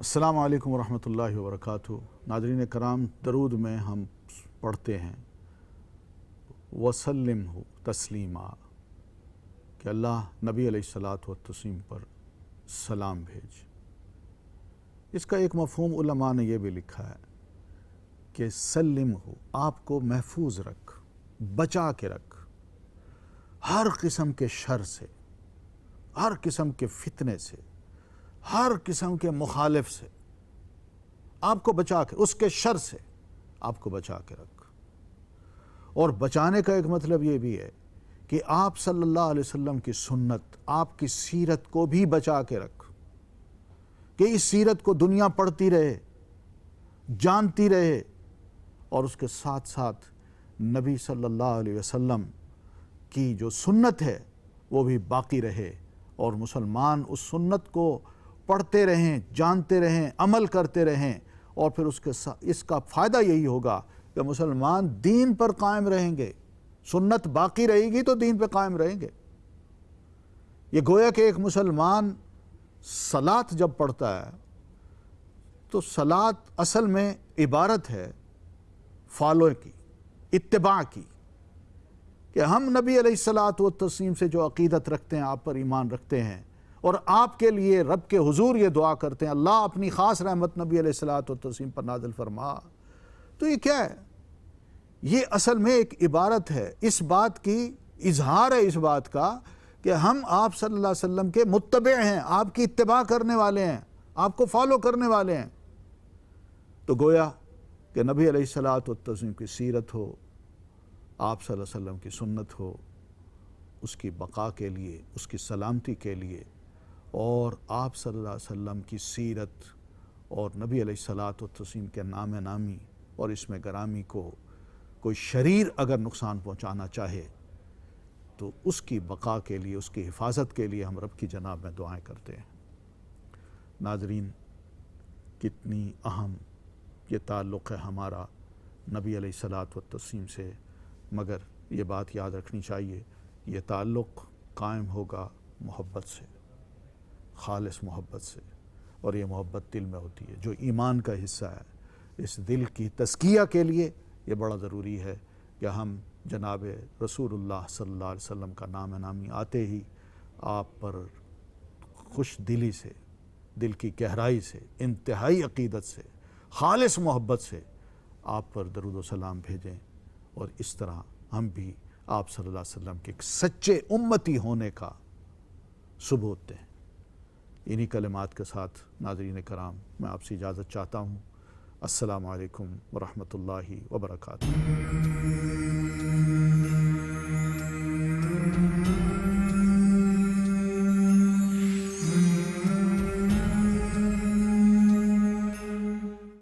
السلام علیکم ورحمۃ اللہ وبرکاتہ۔ ناظرین کرام، درود میں ہم پڑھتے ہیں وسلمہ تسلیما، کہ اللہ نبی علیہ الصلاۃ والتسلیم پر سلام بھیج۔ اس کا ایک مفہوم علماء نے یہ بھی لکھا ہے کہ سلمہ، آپ کو محفوظ رکھ، بچا کے رکھ ہر قسم کے شر سے، ہر قسم کے فتنے سے، ہر قسم کے مخالف سے آپ کو بچا کے، اس کے شر سے آپ کو بچا کے رکھ۔ اور بچانے کا ایک مطلب یہ بھی ہے کہ آپ صلی اللہ علیہ وسلم کی سنت، آپ کی سیرت کو بھی بچا کے رکھ، کہ اس سیرت کو دنیا پڑھتی رہے، جانتی رہے، اور اس کے ساتھ ساتھ نبی صلی اللہ علیہ وسلم کی جو سنت ہے وہ بھی باقی رہے، اور مسلمان اس سنت کو پڑھتے رہیں، جانتے رہیں، عمل کرتے رہیں، اور پھر اس کا فائدہ یہی ہوگا کہ مسلمان دین پر قائم رہیں گے۔ سنت باقی رہے گی تو دین پہ قائم رہیں گے۔ یہ گویا کہ ایک مسلمان صلاۃ جب پڑھتا ہے تو صلاۃ اصل میں عبارت ہے فالو کی، اتباع کی، کہ ہم نبی علیہ الصلاۃ والتسلیم سے جو عقیدت رکھتے ہیں، آپ پر ایمان رکھتے ہیں، اور آپ کے لیے رب کے حضور یہ دعا کرتے ہیں اللہ اپنی خاص رحمت نبی علیہ الصلاۃ والتسلیم پر نازل فرما، تو یہ کیا ہے؟ یہ اصل میں ایک عبارت ہے، اس بات کی اظہار ہے، اس بات کا کہ ہم آپ صلی اللہ علیہ وسلم کے متبع ہیں، آپ کی اتباع کرنے والے ہیں، آپ کو فالو کرنے والے ہیں۔ تو گویا کہ نبی علیہ الصلاۃ والتسلیم کی سیرت ہو، آپ صلی اللہ علیہ وسلم کی سنت ہو، اس کی بقا کے لیے، اس کی سلامتی کے لیے، اور آپ صلی اللہ علیہ وسلم کی سیرت اور نبی علیہ الصلاۃ والتسلیم کے نام نامی اور اس میں گرامی کو کوئی شریر اگر نقصان پہنچانا چاہے تو اس کی بقا کے لیے، اس کی حفاظت کے لیے ہم رب کی جناب میں دعائیں کرتے ہیں۔ ناظرین، کتنی اہم یہ تعلق ہے ہمارا نبی علیہ الصلاۃ والتسلیم سے، مگر یہ بات یاد رکھنی چاہیے، یہ تعلق قائم ہوگا محبت سے، خالص محبت سے، اور یہ محبت دل میں ہوتی ہے جو ایمان کا حصہ ہے۔ اس دل کی تزکیہ کے لیے یہ بڑا ضروری ہے کہ ہم جناب رسول اللہ صلی اللہ علیہ وسلم کا نام نامی آتے ہی آپ پر خوش دلی سے، دل کی گہرائی سے، انتہائی عقیدت سے، خالص محبت سے آپ پر درود و سلام بھیجیں، اور اس طرح ہم بھی آپ صلی اللہ علیہ وسلم کے ایک سچے امتی ہونے کا ثبوت دیں۔ انہی کلمات کے ساتھ ناظرین کرام، میں آپ سے اجازت چاہتا ہوں۔ السلام علیکم ورحمۃ اللہ وبرکاتہ۔